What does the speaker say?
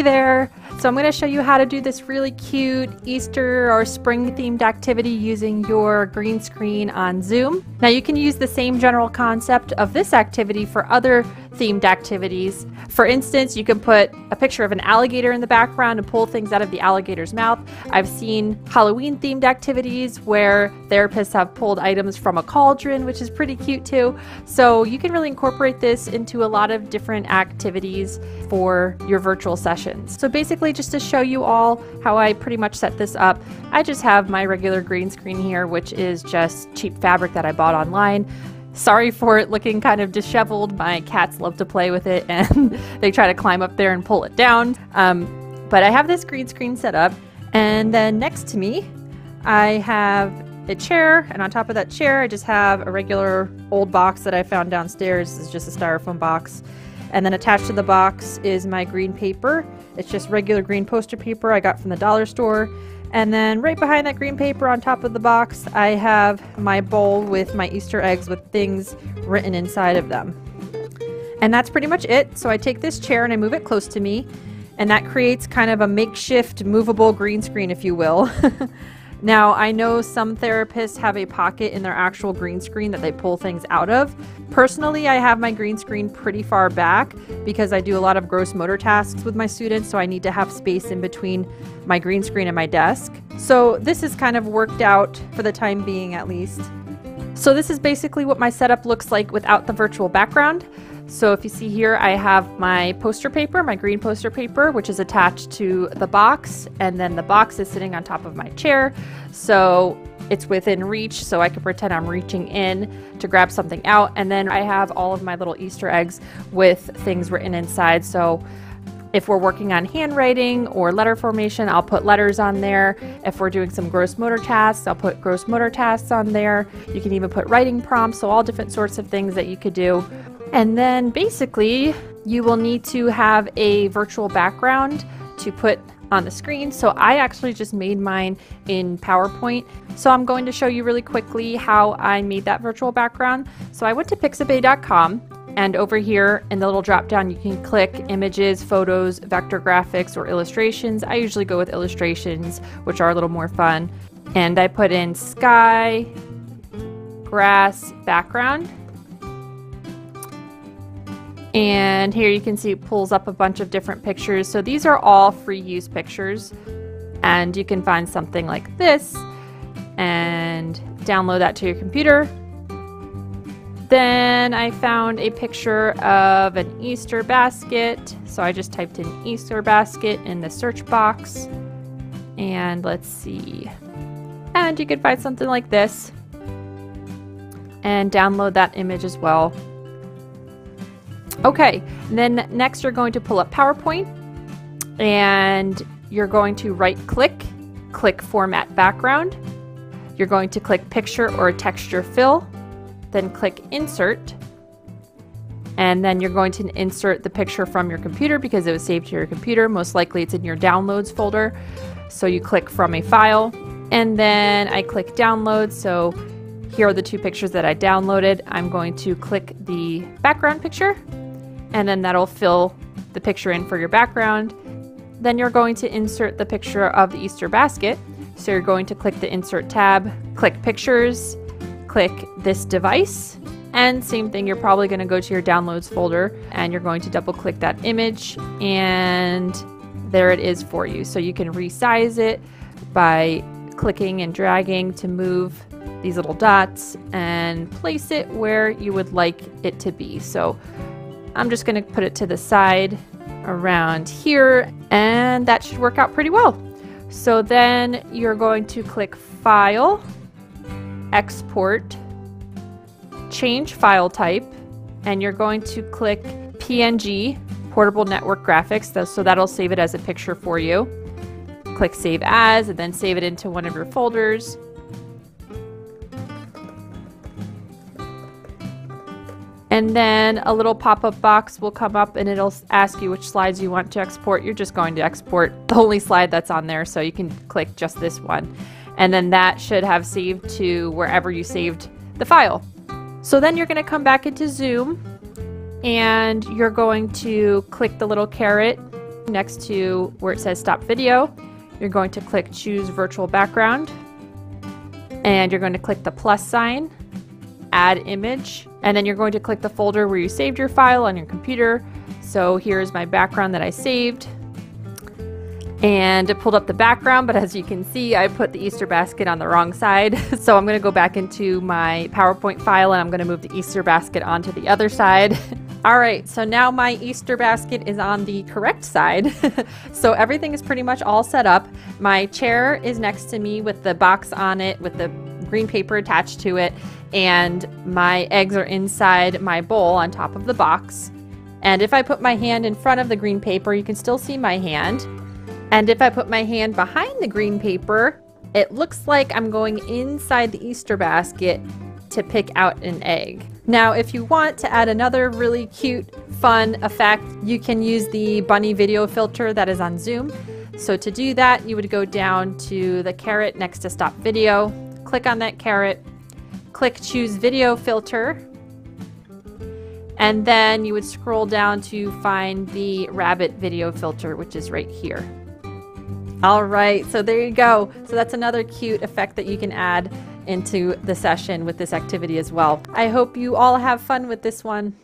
there! So I'm going to show you how to do this really cute Easter or spring themed activity using your green screen on Zoom. Now you can use the same general concept of this activity for other themed activities. For instance, you can put a picture of an alligator in the background and pull things out of the alligator's mouth. I've seen Halloween themed activities where therapists have pulled items from a cauldron, which is pretty cute too. So you can really incorporate this into a lot of different activities for your virtual sessions. So basically, just to show you all how I pretty much set this up, I just have my regular green screen here, which is just cheap fabric that I bought online. Sorry for it looking kind of disheveled. My cats love to play with it and they try to climb up there and pull it down. But I have this green screen set up, and then next to me I have a chair, and on top of that chair I just have a regular old box that I found downstairs. It's just a styrofoam box. And then attached to the box is my green paper. It's just regular green poster paper I got from the dollar store. And then right behind that green paper on top of the box, I have my bowl with my Easter eggs with things written inside of them. And that's pretty much it. So I take this chair and I move it close to me, and that creates kind of a makeshift movable green screen, if you will. Now, I know some therapists have a pocket in their actual green screen that they pull things out of. Personally, I have my green screen pretty far back because I do a lot of gross motor tasks with my students, so I need to have space in between my green screen and my desk. So this is kind of worked out for the time being, at least. So this is basically what my setup looks like without the virtual background. So if you see here, I have my poster paper, my green poster paper, which is attached to the box, and then the box is sitting on top of my chair. So it's within reach, so I can pretend I'm reaching in to grab something out. And then I have all of my little Easter eggs with things written inside. So if we're working on handwriting or letter formation, I'll put letters on there. If we're doing some gross motor tasks, I'll put gross motor tasks on there. You can even put writing prompts, so all different sorts of things that you could do. And then basically you will need to have a virtual background to put on the screen. So I actually just made mine in PowerPoint. So I'm going to show you really quickly how I made that virtual background. So I went to pixabay.com, and over here in the little drop down you can click images, photos, vector graphics, or illustrations. I usually go with illustrations, which are a little more fun. And I put in sky, grass, background. And here you can see it pulls up a bunch of different pictures. So these are all free use pictures, and you can find something like this and download that to your computer. Then I found a picture of an Easter basket. So I just typed in Easter basket in the search box, and let's see. And you could find something like this and download that image as well. Okay, and then next you're going to pull up PowerPoint, and you're going to right click Format Background. You're going to click Picture or Texture Fill, then click Insert, and then you're going to insert the picture from your computer because it was saved to your computer. Most likely it's in your Downloads folder. So you click From a File, and then I click Download. So here are the two pictures that I downloaded. I'm going to click the background picture, and then that'll fill the picture in for your background. Then you're going to insert the picture of the Easter basket. So you're going to click the Insert tab, click Pictures, click this device, and same thing, you're probably going to go to your Downloads folder and you're going to double click that image, and there it is for you. So you can resize it by clicking and dragging to move these little dots and place it where you would like it to be. So I'm just going to put it to the side around here, and that should work out pretty well. So then you're going to click File, Export, Change File Type, and you're going to click PNG, Portable Network Graphics, so that'll save it as a picture for you. Click Save As, and then save it into one of your folders. And then a little pop-up box will come up and it'll ask you which slides you want to export. You're just going to export the only slide that's on there, so you can click just this one. And then that should have saved to wherever you saved the file. So then you're going to come back into Zoom and you're going to click the little caret Next to where it says stop video, you're going to click choose virtual background, and you're going to click the plus sign, add image, and then you're going to click the folder where you saved your file on your computer. So here's my background that I saved, and it pulled up the background, but as you can see, I put the Easter basket on the wrong side. So I'm going to go back into my PowerPoint file, and I'm going to move the Easter basket onto the other side. All right, so now my Easter basket is on the correct side. So everything is pretty much all set up. My chair is next to me with the box on it with the green paper attached to it, and my eggs are inside my bowl on top of the box. And if I put my hand in front of the green paper, you can still see my hand. And if I put my hand behind the green paper, it looks like I'm going inside the Easter basket to pick out an egg. Now, if you want to add another really cute, fun effect, you can use the bunny video filter that is on Zoom. So to do that, you would go down to the caret next to stop video, click on that caret, click choose video filter, and then you would scroll down to find the rabbit video filter, which is right here. All right, so there you go. So that's another cute effect that you can add into the session with this activity as well. I hope you all have fun with this one.